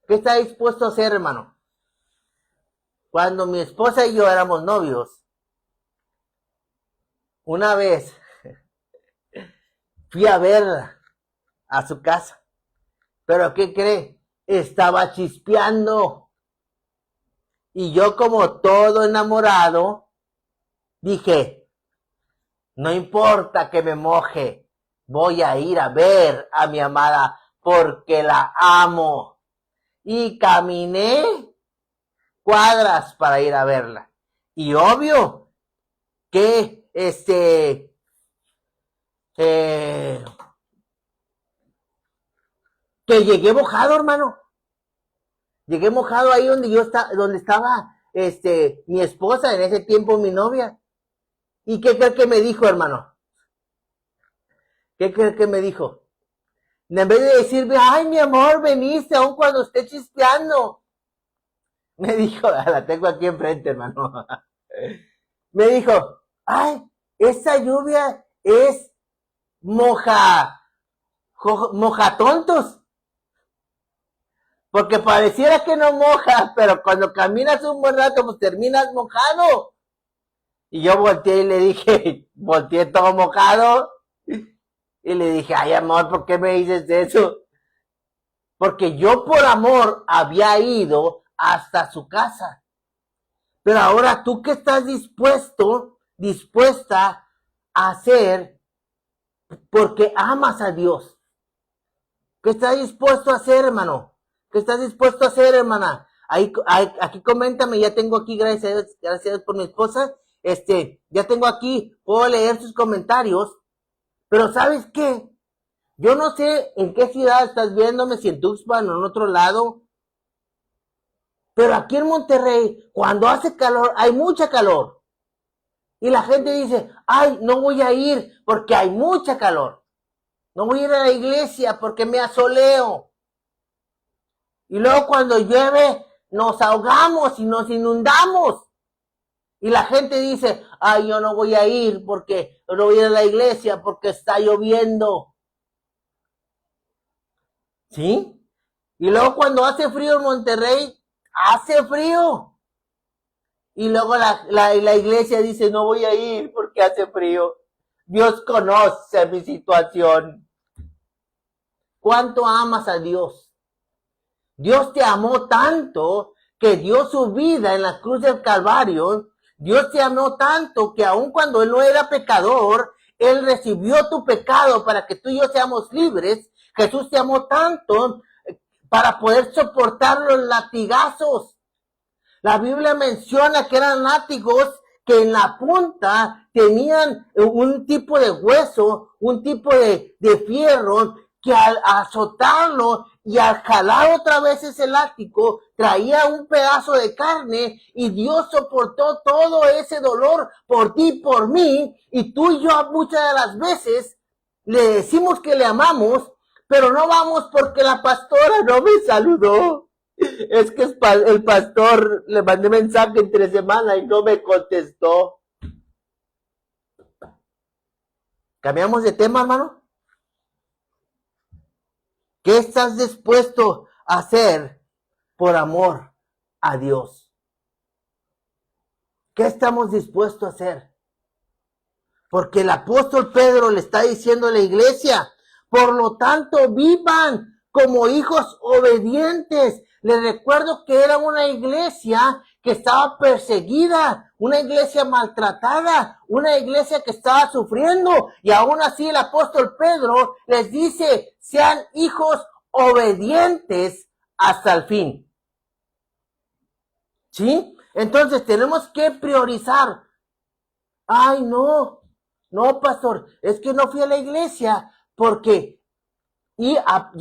¿Qué está dispuesto a hacer, hermano? Cuando mi esposa y yo éramos novios, una vez fui a verla a su casa. ¿Pero qué cree? Estaba chispeando. Y yo, como todo enamorado, dije, no importa que me moje, voy a ir a ver a mi amada porque la amo. Y caminé cuadras para ir a verla. Y obvio que que llegué mojado, hermano. Llegué mojado ahí donde estaba mi esposa, en ese tiempo mi novia. ¿Y qué cree que me dijo, hermano? ¿Qué cree que me dijo? En vez de decirme, ay, mi amor, veniste aún cuando esté chispeando. Me dijo, la tengo aquí enfrente, hermano. Me dijo, ay, esa lluvia es moja tontos. Porque pareciera que no moja, pero cuando caminas un buen rato, pues terminas mojado. Y yo volteé y le dije, volteé todo mojado. Y le dije, ay, amor, ¿por qué me dices eso? Porque yo por amor había ido hasta su casa. Pero ahora tú, ¿qué estás dispuesta a hacer porque amas a Dios? ¿Qué estás dispuesto a hacer, hermano? ¿Qué estás dispuesto a hacer, hermana? Aquí coméntame, ya tengo aquí, gracias a Dios por mi esposa, ya tengo aquí, puedo leer sus comentarios, pero ¿sabes qué? Yo no sé en qué ciudad estás viéndome, si en Tuxpan o en otro lado, pero aquí en Monterrey, cuando hace calor, hay mucha calor. Y la gente dice, ay, no voy a ir porque hay mucha calor. No voy a ir a la iglesia porque me asoleo. Y luego cuando llueve, nos ahogamos y nos inundamos. Y la gente dice, ay, yo no voy a ir porque no voy a ir a la iglesia porque está lloviendo. ¿Sí? Y luego cuando hace frío en Monterrey, hace frío. Y luego la iglesia dice, no voy a ir porque hace frío. Dios conoce mi situación. ¿Cuánto amas a Dios? Dios te amó tanto que dio su vida en la cruz del Calvario. Dios te amó tanto que aun cuando Él no era pecador, Él recibió tu pecado para que tú y yo seamos libres. Jesús te amó tanto para poder soportar los latigazos. La Biblia menciona que eran látigos que en la punta tenían un tipo de hueso, un tipo de fierro, que al azotarlo y al jalar otra vez ese látigo, traía un pedazo de carne y Dios soportó todo ese dolor por ti y por mí. Y tú y yo muchas de las veces le decimos que le amamos, pero no vamos porque la pastora no me saludó. Es que el pastor le mandé mensaje entre semana y no me contestó. ¿Cambiamos de tema, hermano? ¿Qué estás dispuesto a hacer por amor a Dios? ¿Qué estamos dispuestos a hacer? Porque el apóstol Pedro le está diciendo a la iglesia, por lo tanto, vivan como hijos obedientes. Les recuerdo que era una iglesia que estaba perseguida, una iglesia maltratada, una iglesia que estaba sufriendo. Y aún así el apóstol Pedro les dice, sean hijos obedientes hasta el fin. ¿Sí? Entonces tenemos que priorizar. Ay, no, pastor, es que no fui a la iglesia porque ya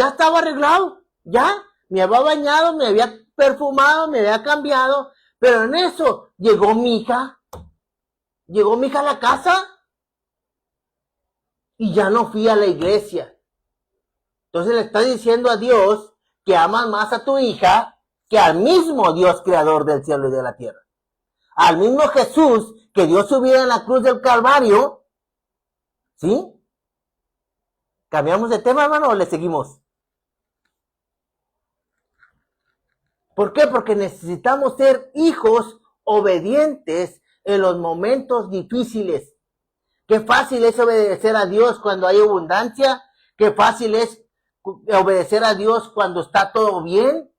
estaba arreglado, ya me había bañado, me había perfumado, me había cambiado, pero en eso llegó mi hija a la casa y ya no fui a la iglesia. Entonces le estás diciendo a Dios que amas más a tu hija que al mismo Dios creador del cielo y de la tierra. Al mismo Jesús que dio su vida en la cruz del Calvario. ¿Sí? ¿Cambiamos de tema, hermano, o le seguimos? ¿Por qué? Porque necesitamos ser hijos obedientes en los momentos difíciles. Qué fácil es obedecer a Dios cuando hay abundancia. Qué fácil es obedecer a Dios cuando está todo bien.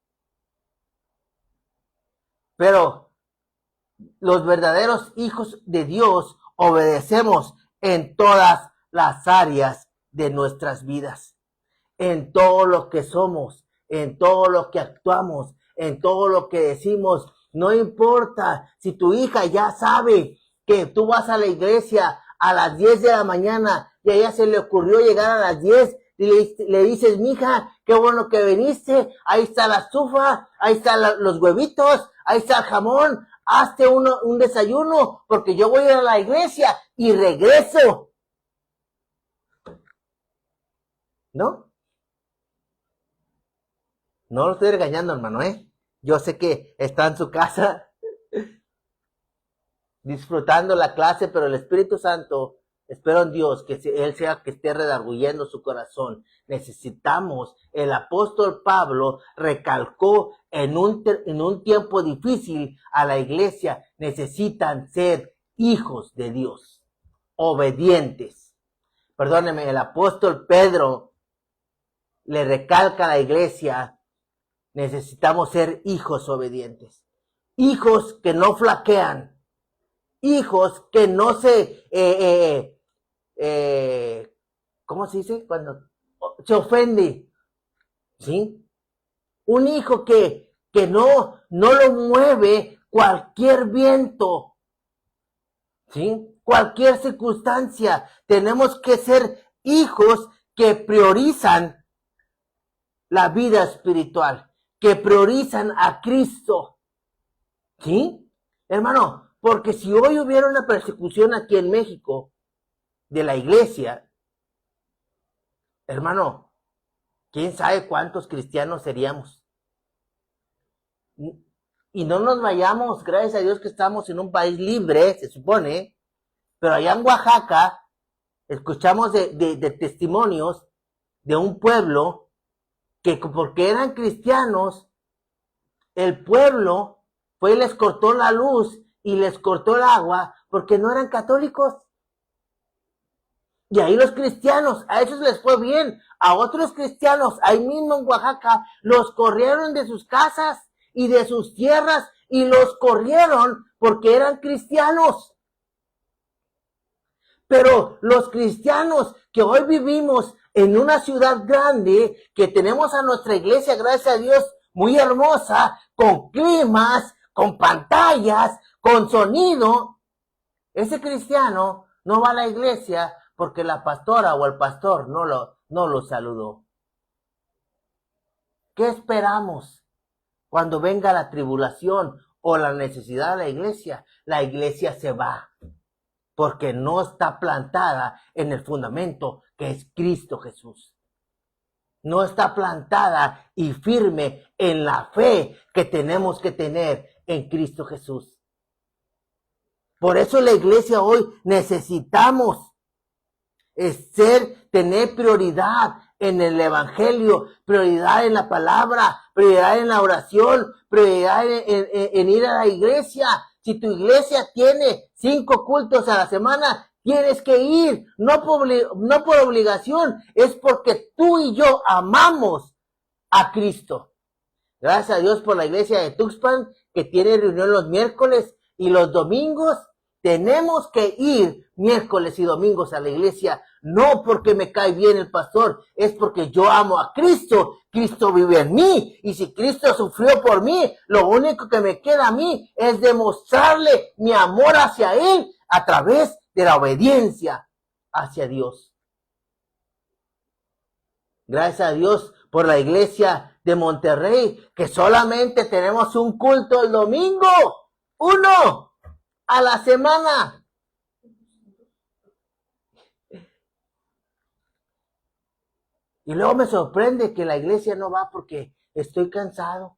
Pero los verdaderos hijos de Dios obedecemos en todas las áreas de nuestras vidas. En todo lo que somos, en todo lo que actuamos, en todo lo que decimos. No importa si tu hija ya sabe que tú vas a la iglesia a las 10 de la mañana y a ella se le ocurrió llegar a las 10 y le dices, mija, qué bueno que viniste, ahí está la estufa, ahí están los huevitos, ahí está el jamón, hazte un desayuno porque yo voy a ir a la iglesia y regreso. ¿No? No lo estoy regañando, hermano, Yo sé que está en su casa disfrutando la clase, pero el Espíritu Santo, espero en Dios que Él sea que esté redarguyendo su corazón. Necesitamos, el apóstol Pablo recalcó en un tiempo difícil a la iglesia, necesitan ser hijos de Dios, obedientes. Perdóneme, el apóstol Pedro le recalca a la iglesia, necesitamos ser hijos obedientes, hijos que no flaquean, hijos que no ¿cómo se dice? Cuando se ofende, ¿sí? Un hijo que no lo mueve cualquier viento, ¿sí? Cualquier circunstancia, tenemos que ser hijos que priorizan la vida espiritual, que priorizan a Cristo, ¿sí? Hermano, porque si hoy hubiera una persecución aquí en México de la iglesia, hermano, quién sabe cuántos cristianos seríamos. Y no nos vayamos, gracias a Dios que estamos en un país libre, se supone, pero allá en Oaxaca escuchamos de testimonios de un pueblo que porque eran cristianos, el pueblo fue y les cortó la luz y les cortó el agua porque no eran católicos. Y ahí los cristianos, a esos les fue bien. A otros cristianos, ahí mismo en Oaxaca, los corrieron de sus casas y de sus tierras y los corrieron porque eran cristianos. Pero los cristianos que hoy vivimos en una ciudad grande, que tenemos a nuestra iglesia, gracias a Dios, muy hermosa, con climas, con pantallas, con sonido, ese cristiano no va a la iglesia porque la pastora o el pastor no lo saludó. ¿Qué esperamos cuando venga la tribulación o la necesidad de la iglesia? La iglesia se va porque no está plantada en el fundamento que es Cristo Jesús. No está plantada y firme en la fe que tenemos que tener en Cristo Jesús. Por eso la iglesia hoy necesitamos tener prioridad en el evangelio, prioridad en la palabra, prioridad en la oración, prioridad en ir a la iglesia. Si tu iglesia tiene 5 cultos a la semana, tienes que ir, no por obligación, es porque tú y yo amamos a Cristo. Gracias a Dios por la iglesia de Tuxpan, que tiene reunión los miércoles y los domingos. Tenemos que ir miércoles y domingos a la iglesia, no porque me cae bien el pastor, es porque yo amo a Cristo, Cristo vive en mí, y si Cristo sufrió por mí, lo único que me queda a mí es demostrarle mi amor hacia Él a través de la obediencia hacia Dios. Gracias a Dios por la iglesia de Monterrey, que solamente tenemos un culto el domingo, 1 a la semana. Y luego me sorprende que la iglesia no va porque estoy cansado.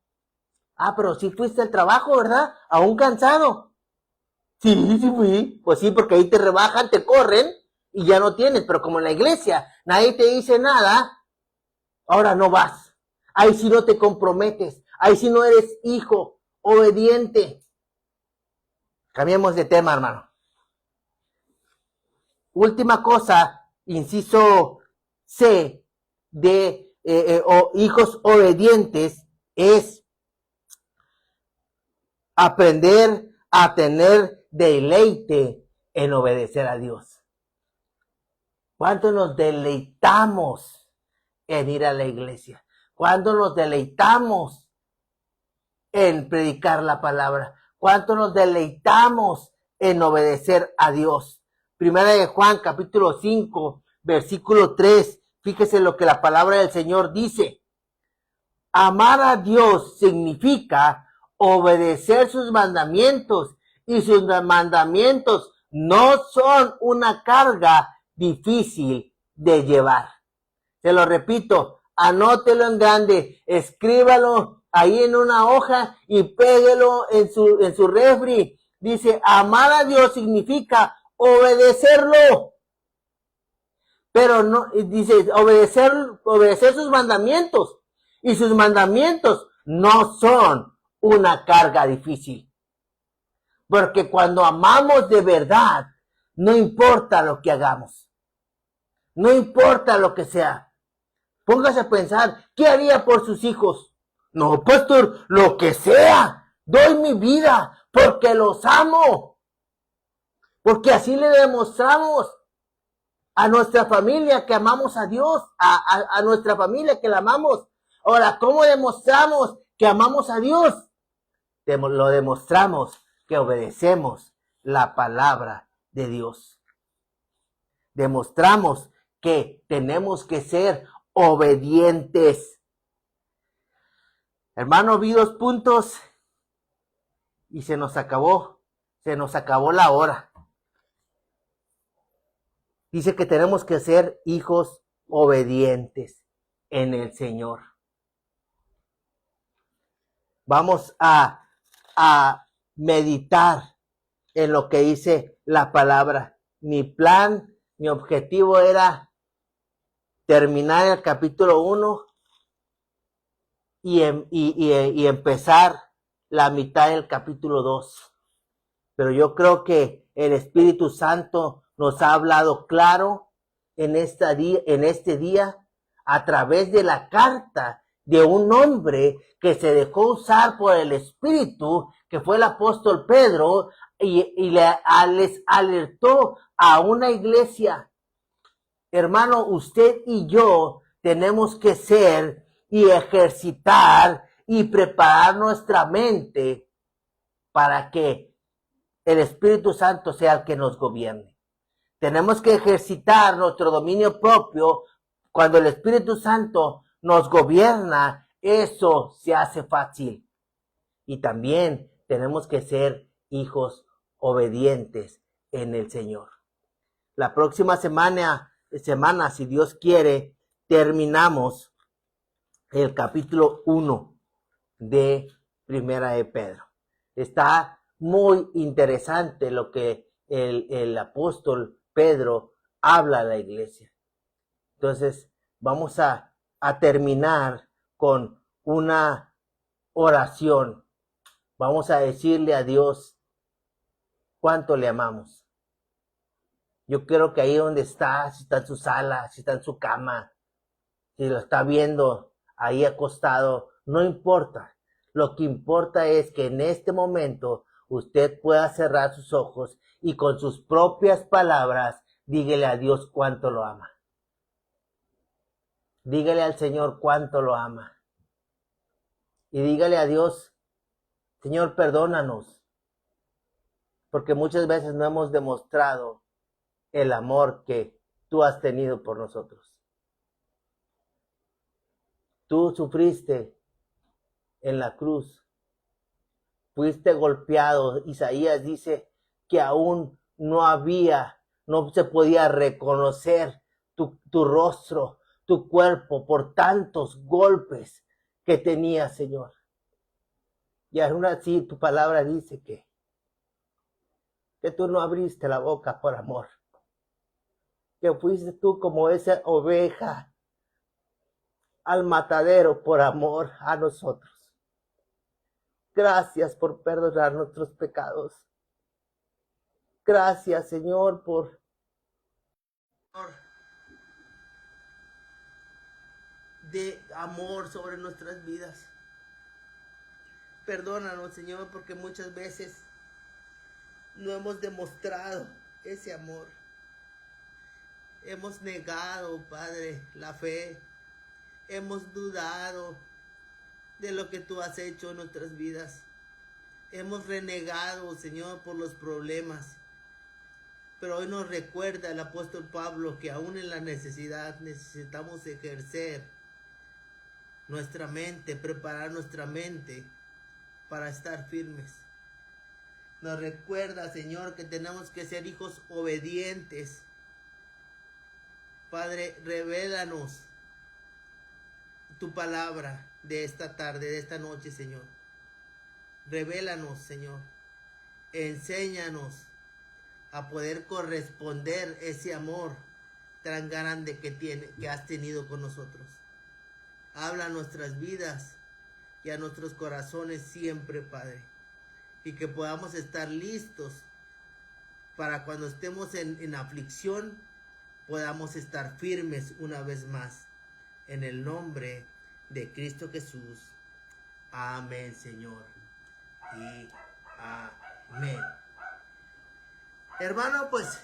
Ah, pero sí fuiste al trabajo, ¿verdad? Aún cansado. Sí fui. Pues sí, porque ahí te rebajan, te corren y ya no tienes. Pero como en la iglesia nadie te dice nada, ahora no vas. Ahí sí no te comprometes. Ahí sí no eres hijo obediente. Cambiemos de tema, hermano. Última cosa, inciso C, de hijos obedientes, es aprender a tener deleite en obedecer a Dios. ¿Cuánto nos deleitamos en ir a la iglesia? ¿Cuánto nos deleitamos en predicar la palabra? ¿Cuánto nos deleitamos en obedecer a Dios? Primera de Juan, capítulo 5, versículo 3. Fíjese lo que la palabra del Señor dice. Amar a Dios significa obedecer sus mandamientos, y sus mandamientos no son una carga difícil de llevar. Se lo repito, anótelo en grande, escríbalo ahí en una hoja y péguelo en su refri. Dice, amar a Dios significa obedecerlo. Pero no, dice, obedecer sus mandamientos. Y sus mandamientos no son una carga difícil. Porque cuando amamos de verdad, no importa lo que hagamos. No importa lo que sea. Póngase a pensar, ¿qué haría por sus hijos? No, pastor, lo que sea. Doy mi vida porque los amo. Porque así le demostramos a nuestra familia que amamos a Dios, a nuestra familia que la amamos. Ahora, ¿cómo demostramos que amamos a Dios? Lo demostramos que obedecemos la palabra de Dios. Demostramos que tenemos que ser obedientes. Hermano, vi 2 puntos y se nos acabó la hora. Dice que tenemos que ser hijos obedientes en el Señor. Vamos a meditar en lo que dice la palabra. Mi plan, mi objetivo era terminar el capítulo 1 y empezar la mitad del capítulo 2. Pero yo creo que el Espíritu Santo nos ha hablado claro en este día a través de la carta de un hombre que se dejó usar por el Espíritu, que fue el apóstol Pedro, y les alertó a una iglesia. Hermano, usted y yo tenemos que ser y ejercitar y preparar nuestra mente para que el Espíritu Santo sea el que nos gobierne. Tenemos que ejercitar nuestro dominio propio. Cuando el Espíritu Santo nos gobierna, eso se hace fácil. Y también tenemos que ser hijos obedientes en el Señor. La próxima semana, si Dios quiere, terminamos el capítulo 1 de Primera de Pedro. Está muy interesante lo que el apóstol Pedro habla a la iglesia. Entonces, vamos a terminar con una oración. Vamos a decirle a Dios cuánto le amamos. Yo creo que ahí donde está, si está en su sala, si está en su cama, si lo está viendo ahí acostado, no importa. Lo que importa es que en este momento usted pueda cerrar sus ojos y con sus propias palabras dígale a Dios cuánto lo ama. Dígale al Señor cuánto lo ama. Y dígale a Dios, Señor, perdónanos, porque muchas veces no hemos demostrado el amor que tú has tenido por nosotros. Tú sufriste en la cruz, fuiste golpeado. Isaías dice que aún no se podía reconocer tu rostro, tu cuerpo por tantos golpes que tenía, Señor. Y aún así tu palabra dice que tú no abriste la boca por amor, que fuiste tú como esa oveja al matadero por amor a nosotros. Gracias por perdonar nuestros pecados. Gracias, Señor, por de amor sobre nuestras vidas. Perdónanos, Señor, porque muchas veces no hemos demostrado ese amor. Hemos negado, Padre, la fe. Hemos dudado de lo que tú has hecho en nuestras vidas. Hemos renegado, Señor, por los problemas. Pero hoy nos recuerda el apóstol Pablo que aún en la necesidad necesitamos ejercer nuestra mente, preparar nuestra mente para estar firmes. Nos recuerda, Señor, que tenemos que ser hijos obedientes. Padre, revélanos tu palabra de esta tarde, de esta noche, Señor. Revélanos, Señor. Enséñanos a poder corresponder ese amor tan grande que has tenido con nosotros. Habla a nuestras vidas y a nuestros corazones siempre, Padre. Y que podamos estar listos para cuando estemos en aflicción, podamos estar firmes una vez más. En el nombre de Cristo Jesús. Amén, Señor. Y amén. Hermano, pues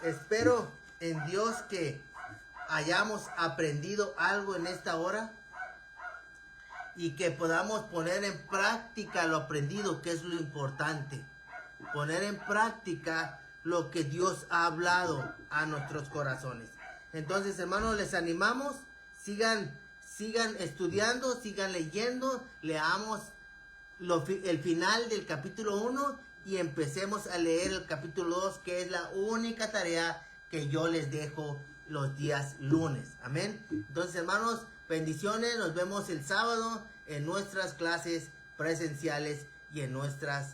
espero en Dios que hayamos aprendido algo en esta hora y que podamos poner en práctica lo aprendido, que es lo importante. Poner en práctica lo que Dios ha hablado a nuestros corazones. Entonces, hermanos, les animamos, sigan estudiando, sigan leyendo, leamos el final del capítulo 1 y empecemos a leer el capítulo 2, que es la única tarea que yo les dejo los días lunes. Amén. Entonces, hermanos, bendiciones. Nos vemos el sábado en nuestras clases presenciales y en nuestra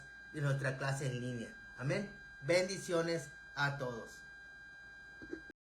clase en línea. Amén. Bendiciones a todos.